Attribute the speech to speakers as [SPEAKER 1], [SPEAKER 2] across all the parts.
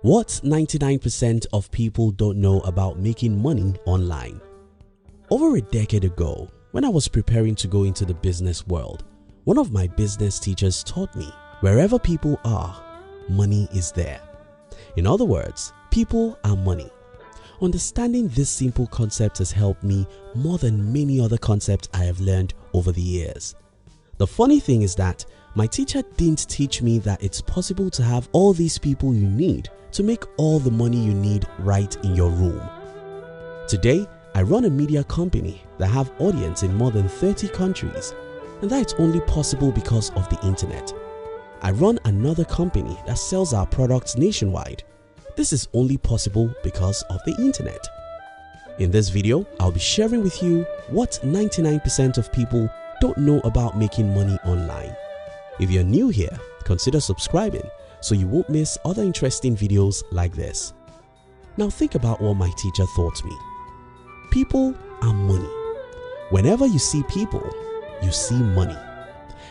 [SPEAKER 1] What 99% of people don't know about making money online. Over a decade ago, when I was preparing to go into the business world, one of my business teachers taught me, wherever people are, money is there. In other words, people are money. Understanding this simple concept has helped me more than many other concepts I have learned over the years. The funny thing is that my teacher didn't teach me that it's possible to have all these people you need to make all the money you need right in your room. Today, I run a media company that have audience in more than 30 countries, and that it's only possible because of the internet. I run another company that sells our products nationwide. This is only possible because of the internet. In this video, I'll be sharing with you what 99% of people don't know about making money online. If you're new here, consider subscribing so you won't miss other interesting videos like this. Now think about what my teacher taught me. People are money. Whenever you see people, you see money.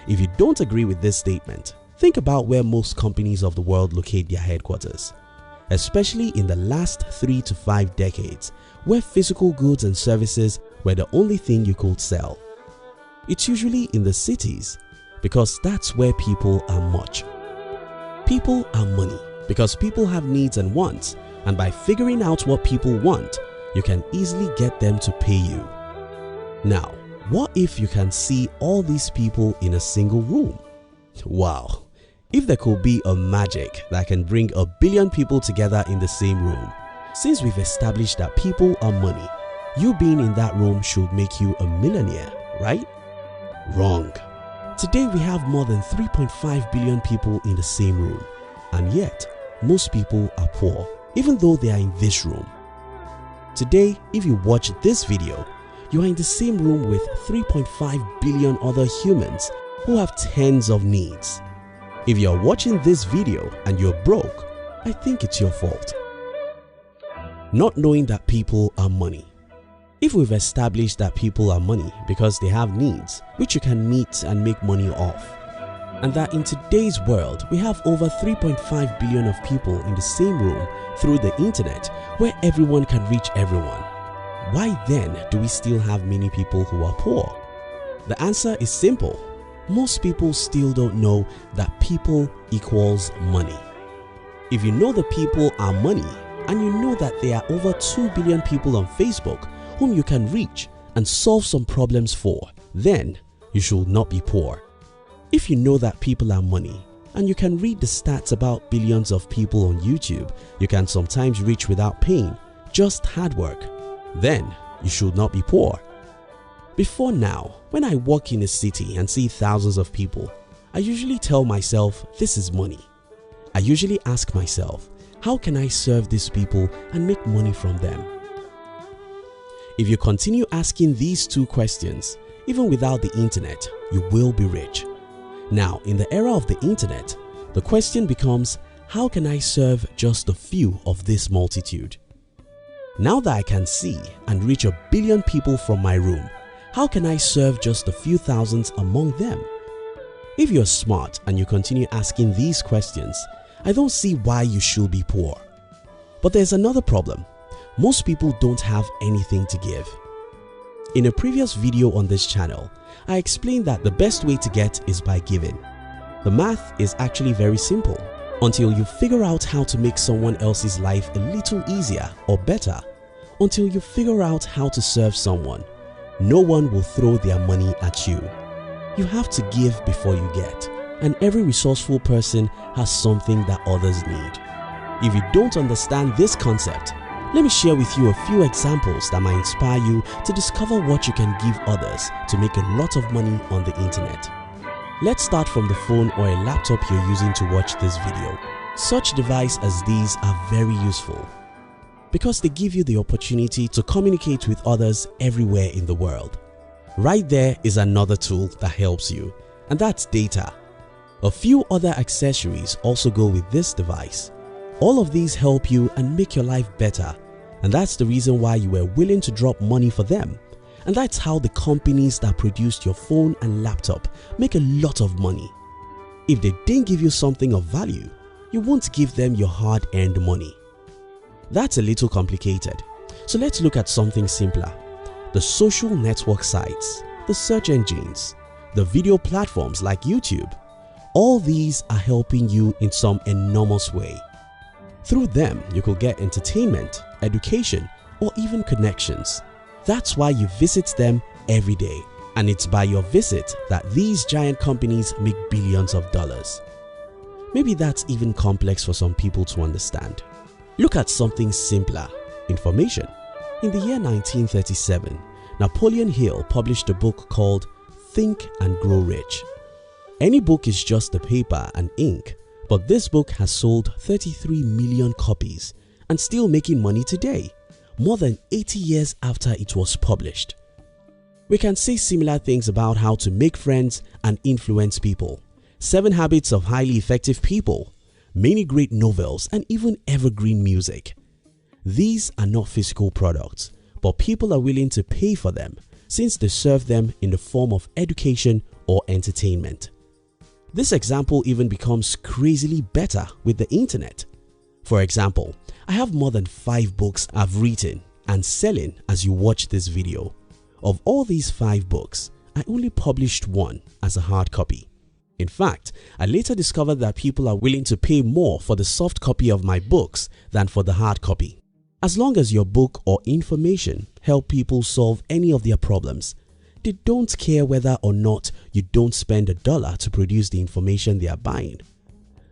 [SPEAKER 1] If you don't agree with this statement, think about where most companies of the world locate their headquarters. Especially in the last 3 to 5 decades, where physical goods and services were the only thing you could sell. It's usually in the cities because that's where people are much. People are money because people have needs and wants, and by figuring out what people want, you can easily get them to pay you. Now, what if you can see all these people in a single room? Wow! If there could be a magic that can bring a billion people together in the same room. Since we've established that people are money, you being in that room should make you a millionaire, right? Wrong. Today we have more than 3.5 billion people in the same room, and yet most people are poor even though they are in this room. Today, if you watch this video, you are in the same room with 3.5 billion other humans who have tens of needs. If you are watching this video and you're broke, I think it's your fault. Not knowing that people are money. If we've established that people are money because they have needs which you can meet and make money off, and that in today's world we have over 3.5 billion of people in the same room through the internet where everyone can reach everyone, why then do we still have many people who are poor? The answer is simple. Most people still don't know that people equals money. If you know the people are money and you know that there are over 2 billion people on Facebook whom you can reach and solve some problems for, then you should not be poor. If you know that people are money and you can read the stats about billions of people on YouTube you can sometimes reach without pain, just hard work, then you should not be poor. Before now, when I walk in a city and see thousands of people, I usually tell myself this is money. I usually ask myself, how can I serve these people and make money from them? If you continue asking these two questions, even without the internet, you will be rich. Now, in the era of the internet, the question becomes, how can I serve just a few of this multitude? Now that I can see and reach a billion people from my room, how can I serve just a few thousands among them? If you're smart and you continue asking these questions, I don't see why you should be poor. But there's another problem. Most people don't have anything to give. In a previous video on this channel, I explained that the best way to get is by giving. The math is actually very simple. Until you figure out how to make someone else's life a little easier or better, until you figure out how to serve someone, no one will throw their money at you. You have to give before you get, and every resourceful person has something that others need. If you don't understand this concept, let me share with you a few examples that might inspire you to discover what you can give others to make a lot of money on the internet. Let's start from the phone or a laptop you're using to watch this video. Such devices as these are very useful because they give you the opportunity to communicate with others everywhere in the world. Right there is another tool that helps you, and that's data. A few other accessories also go with this device. All of these help you and make your life better, and that's the reason why you were willing to drop money for them. And that's how the companies that produced your phone and laptop make a lot of money. If they didn't give you something of value, you won't give them your hard-earned money. That's a little complicated, so let's look at something simpler. The social network sites, the search engines, the video platforms like YouTube, all these are helping you in some enormous way. Through them, you could get entertainment, education, or even connections. That's why you visit them every day, and it's by your visit that these giant companies make billions of dollars. Maybe that's even complex for some people to understand. Look at something simpler: information. In the year 1937, Napoleon Hill published a book called Think and Grow Rich. Any book is just a paper and ink, but this book has sold 33 million copies and still making money today, more than 80 years after it was published. We can say similar things about how to make friends and influence people, 7 Habits of Highly Effective People, many great novels, and even evergreen music. These are not physical products, but people are willing to pay for them since they serve them in the form of education or entertainment. This example even becomes crazily better with the internet. For example, I have more than 5 books I've written and selling as you watch this video. Of all these 5 books, I only published one as a hard copy. In fact, I later discovered that people are willing to pay more for the soft copy of my books than for the hard copy. As long as your book or information help people solve any of their problems, they don't care whether or not you don't spend $1 to produce the information they are buying.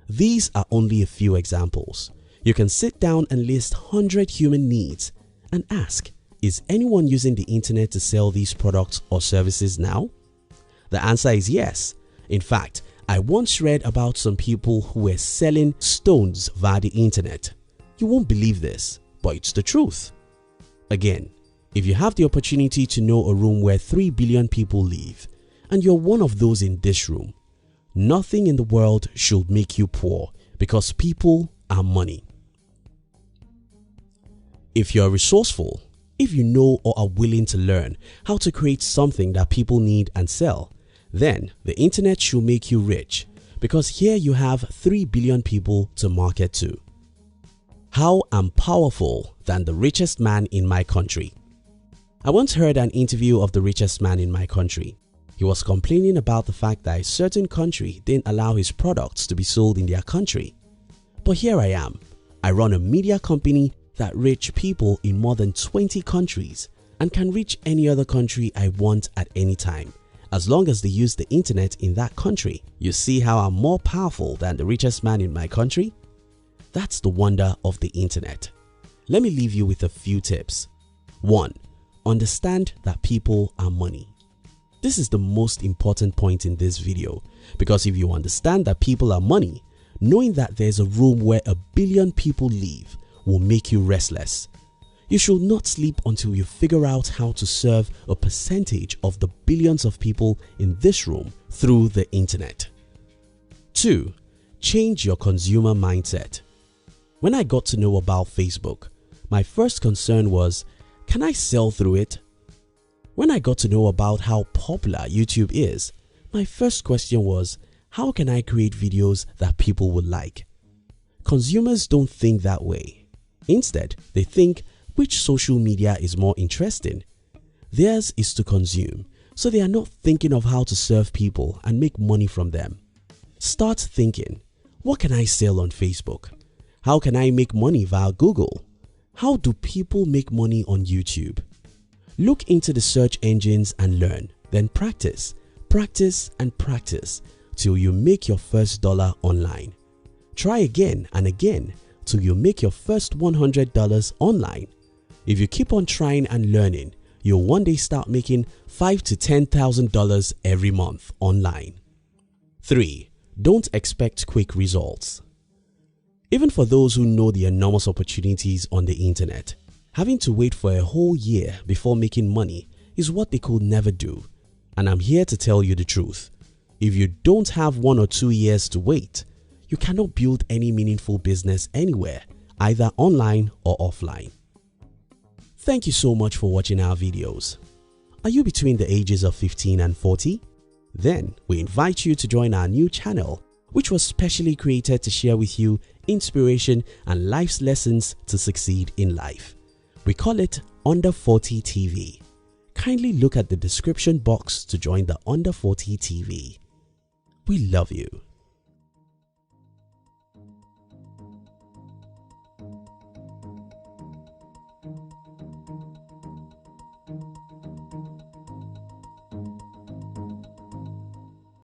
[SPEAKER 1] These are only a few examples. You can sit down and list 100 human needs and ask, is anyone using the internet to sell these products or services now? The answer is yes. In fact, I once read about some people who were selling stones via the internet. You won't believe this, but it's the truth. Again, if you have the opportunity to know a room where 3 billion people live and you're one of those in this room, nothing in the world should make you poor because people are money. If you're resourceful, if you know or are willing to learn how to create something that people need and sell, then the internet should make you rich because here you have 3 billion people to market to. How I'm powerful than the richest man in my country. I once heard an interview of the richest man in my country. He was complaining about the fact that a certain country didn't allow his products to be sold in their country. But here I am. I run a media company that reaches people in more than 20 countries and can reach any other country I want at any time, as long as they use the internet in that country. You see how I'm more powerful than the richest man in my country? That's the wonder of the internet. Let me leave you with a few tips. 1. Understand that people are money. This is the most important point in this video because if you understand that people are money, knowing that there's a room where 1 billion people live will make you restless. You should not sleep until you figure out how to serve a percentage of the billions of people in this room through the internet. 2. Change your consumer mindset. When I got to know about Facebook, my first concern was, can I sell through it? When I got to know about how popular YouTube is, my first question was, how can I create videos that people would like? Consumers don't think that way. Instead, they think, which social media is more interesting? Theirs is to consume, so they are not thinking of how to serve people and make money from them. Start thinking, what can I sell on Facebook? How can I make money via Google? How do people make money on YouTube? Look into the search engines and learn, then practice, practice and practice till you make your first $1 online. Try again and again till you make your first $100 online. If you keep on trying and learning, you'll one day start making $5,000 to $10,000 every month online. 3. Don't expect quick results. Even for those who know the enormous opportunities on the internet, having to wait for a whole year before making money is what they could never do. And I'm here to tell you the truth. If you don't have 1 or 2 years to wait, you cannot build any meaningful business anywhere, either online or offline. Thank you so much for watching our videos. Are you between the ages of 15 and 40? Then we invite you to join our new channel, which was specially created to share with you inspiration, and life's lessons to succeed in life. We call it Under 40 TV. Kindly look at the description box to join the Under 40 TV. We love you.